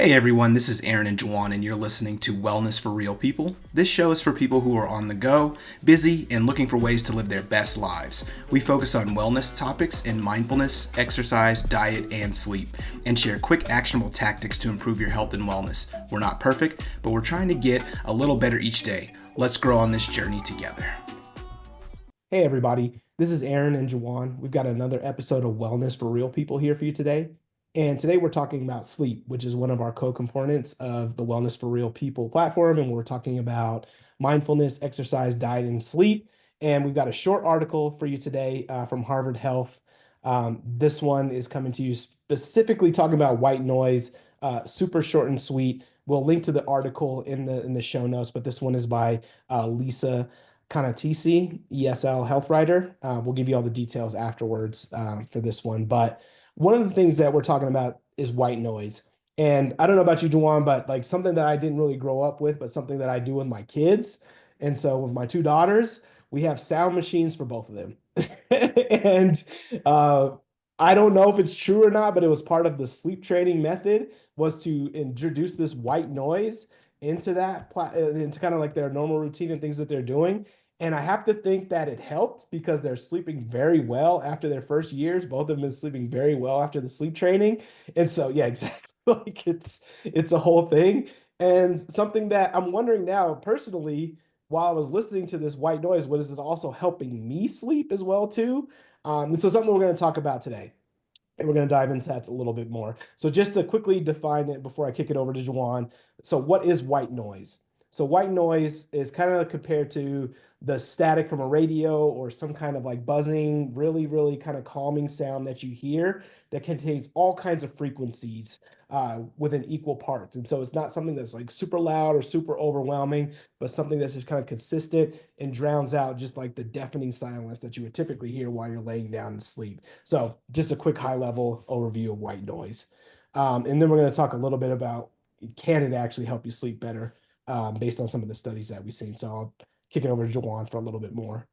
Hey everyone, this is Aaron and Juwan, and you're listening to Wellness for Real People. This show is for people who are on the go, busy, and looking for ways to live their best lives. We focus on wellness topics in mindfulness, exercise, diet, and sleep, and share quick, actionable tactics to improve your health and wellness. We're not perfect, but we're trying to get a little better each day. Let's grow on this journey together. Hey everybody, this is Aaron and Juwan. We've got another episode of Wellness for Real People here for you today. And today we're talking about sleep, which is one of our co-components of the Wellness for Real People platform. And we're talking about mindfulness, exercise, diet, and sleep. And we've got a short article for you today from Harvard Health. This one is coming to you specifically talking about white noise, super short and sweet. We'll link to the article in the show notes, but this one is by Lisa Catanese, ESL health writer. We'll give you all the details afterwards for this one. But one of the things that we're talking about is white noise. And I don't know about you, Juwan, but like something that I didn't really grow up with, but something that I do with my kids. And so with my two daughters, we have sound machines for both of them. And uh, I don't know if it's true or not, but it was part of the sleep training method was to introduce this white noise into kind of like their normal routine and things that they're doing. And I have to think that it helped because they're sleeping very well after their first years. Both of them been sleeping very well after the sleep training. And so, yeah, exactly. Like it's a whole thing. And something that I'm wondering now personally, while I was listening to this white noise, was it also helping me sleep as well too? And so something we're going to talk about today. And we're going to dive into that a little bit more. So just to quickly define it before I kick it over to Juwan. So what is white noise? So white noise is kind of compared to the static from a radio or some kind of like buzzing, really, really kind of calming sound that you hear that contains all kinds of frequencies within equal parts. And so it's not something that's like super loud or super overwhelming, but something that's just kind of consistent and drowns out just like the deafening silence that you would typically hear while you're laying down to sleep. So just a quick high level overview of white noise. And then we're going to talk a little bit about can it actually help you sleep better based on some of the studies that we've seen. So I'll kick it over to Jawan for a little bit more.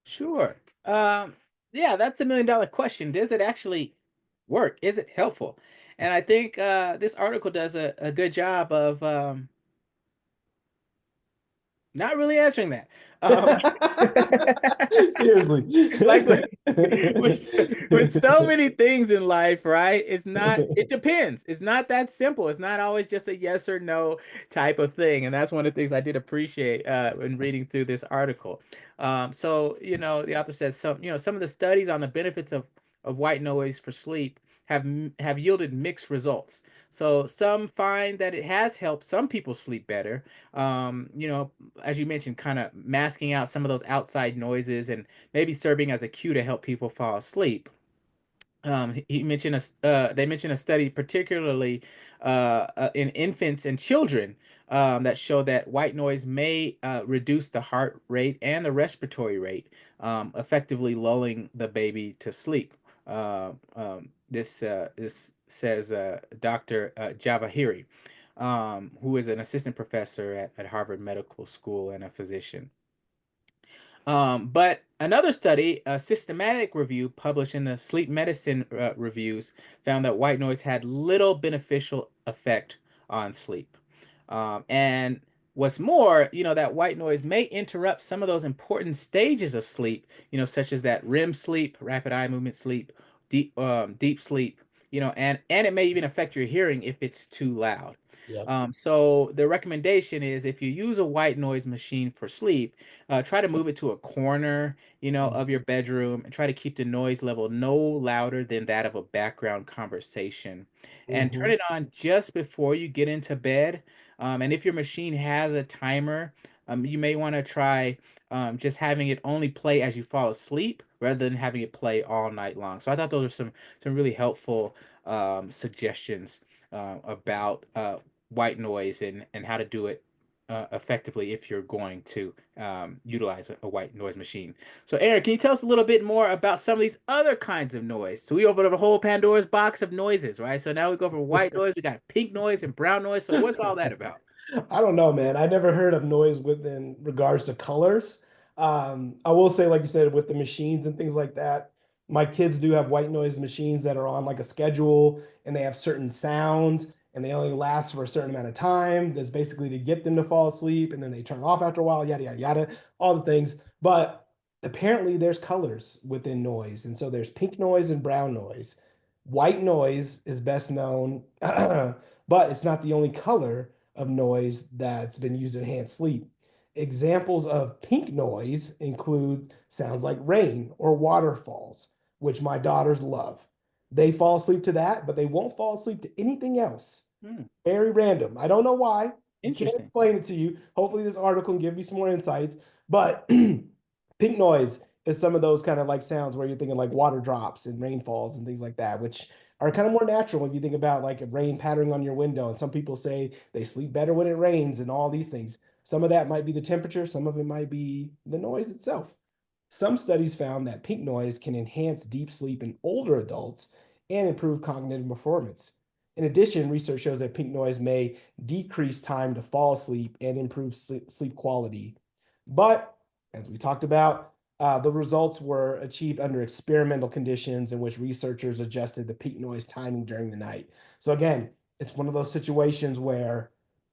Sure. Yeah, that's the million-dollar question. Does it actually work? Is it helpful? And I think this article does a good job of not really answering that. Um, Seriously. like with so many things in life, right? It depends. It's not that simple. It's not always just a yes or no type of thing. And that's one of the things I did appreciate when reading through this article. The author says some of the studies on the benefits of white noise for sleep have yielded mixed results. So some find that it has helped some people sleep better. You know, as you mentioned, kind of masking out some of those outside noises and maybe serving as a cue to help people fall asleep. They mentioned a study particularly in infants and children that show that white noise may reduce the heart rate and the respiratory rate, effectively lulling the baby to sleep. This says Dr. Javahiri, who is an assistant professor at Harvard Medical School and a physician. But another study, a systematic review published in the Sleep Medicine Reviews, found that white noise had little beneficial effect on sleep. And what's more, that white noise may interrupt some of those important stages of sleep, such as that REM sleep, rapid eye movement sleep, deep sleep, and it may even affect your hearing if it's too loud. Yep. So the recommendation is if you use a white noise machine for sleep, try to move it to a corner, of your bedroom and try to keep the noise level no louder than that of a background conversation. And turn Mm-hmm. it on just before you get into bed. And if your machine has a timer, you may want to try just having it only play as you fall asleep rather than having it play all night long. So I thought those are some really helpful suggestions about white noise and how to do it effectively if you're going to utilize a white noise machine. So, Aaron, can you tell us a little bit more about some of these other kinds of noise? So, we opened up a whole Pandora's box of noises, right? So, now we go from white noise, we got pink noise and brown noise. So, what's all that about? I don't know, man. I never heard of noise within regards to colors. I will say, like you said, with the machines and things like that, my kids do have white noise machines that are on like a schedule and they have certain sounds. and they only last for a certain amount of time. That's basically to get them to fall asleep, and then they turn off after a while, yada, yada, yada, all the things. But apparently, there's colors within noise. And so there's pink noise and brown noise. White noise is best known, but it's not the only color of noise that's been used to enhance sleep. Examples of pink noise include sounds like rain or waterfalls, which my daughters love. They fall asleep to that, but they won't fall asleep to anything else. Hmm, Very random. I don't know why. Can't interesting. explain it to you. Hopefully, this article can give you some more insights. But pink noise is some of those kind of like sounds where you're thinking like water drops and rainfalls and things like that, which are kind of more natural if you think about like a rain pattering on your window. And some people say they sleep better when it rains and all these things. Some of that might be the temperature, some of it might be the noise itself. Some studies found that pink noise can enhance deep sleep in older adults and improve cognitive performance. In addition, research shows that pink noise may decrease time to fall asleep and improve sleep quality. But as we talked about, the results were achieved under experimental conditions in which researchers adjusted the peak noise timing during the night. So again, it's one of those situations where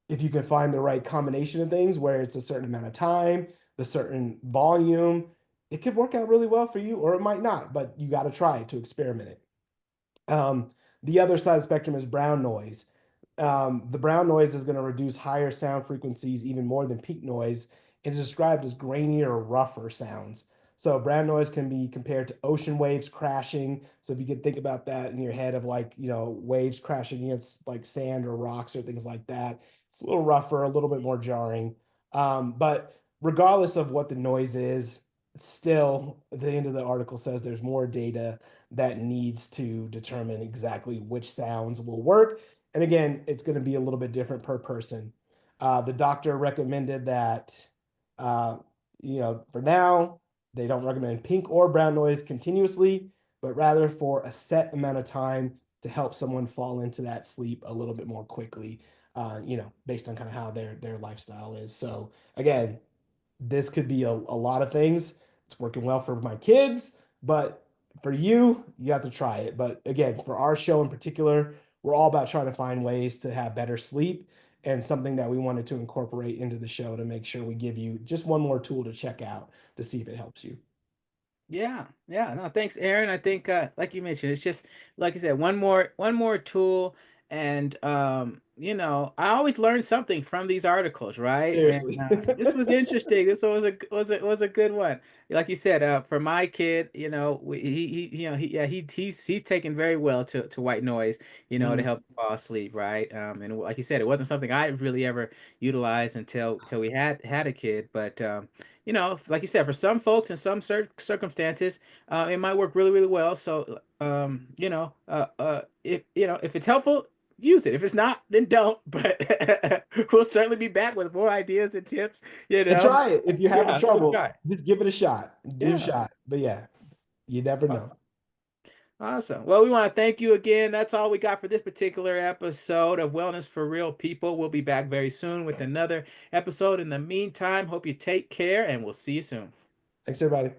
if you can find the right combination of things where it's a certain amount of time, the certain volume, it could work out really well for you, or it might not, but you got to try it to experiment it. Um, the other side of the spectrum is brown noise. The brown noise is going to reduce higher sound frequencies even more than peak noise. It is described as grainier or rougher sounds. So brown noise can be compared to ocean waves crashing. So if you could think about that in your head of like, waves crashing against like sand or rocks or things like that, it's a little rougher, a little bit more jarring. But regardless of what the noise is, still, the end of the article says there's more data that needs to determine exactly which sounds will work. And again, it's going to be a little bit different per person. The doctor recommended that, uh, for now, they don't recommend pink or brown noise continuously, but rather for a set amount of time to help someone fall into that sleep a little bit more quickly, based on kind of how their lifestyle is. So again, this could be a lot of things. It's working well for my kids, but for you, you have to try it. But again, for our show in particular, we're all about trying to find ways to have better sleep and something that we wanted to incorporate into the show to make sure we give you just one more tool to check out to see if it helps you. Yeah, yeah. No, thanks, Aaron. I think, like you mentioned, it's just like I said, one more tool, and I always learn something from these articles, right? And Seriously. this was interesting. This one was a good one. Like you said, for my kid, he's taken very well to white noise, to Mhm. help him fall asleep, right? And like you said, it wasn't something I really ever utilized until we had a kid, but like you said, for some folks in some circumstances, it might work really, really well. So, if it's helpful, use it. If it's not, then don't. But we'll certainly be back with more ideas and tips. And try it. If you're having Yeah, so trouble, try. just give it a shot. Give it a Yeah. shot. But yeah, you never know. Awesome. Well, we want to thank you again. That's all we got for this particular episode of Wellness for Real People. We'll be back very soon with another episode. In the meantime, hope you take care and we'll see you soon. Thanks, everybody.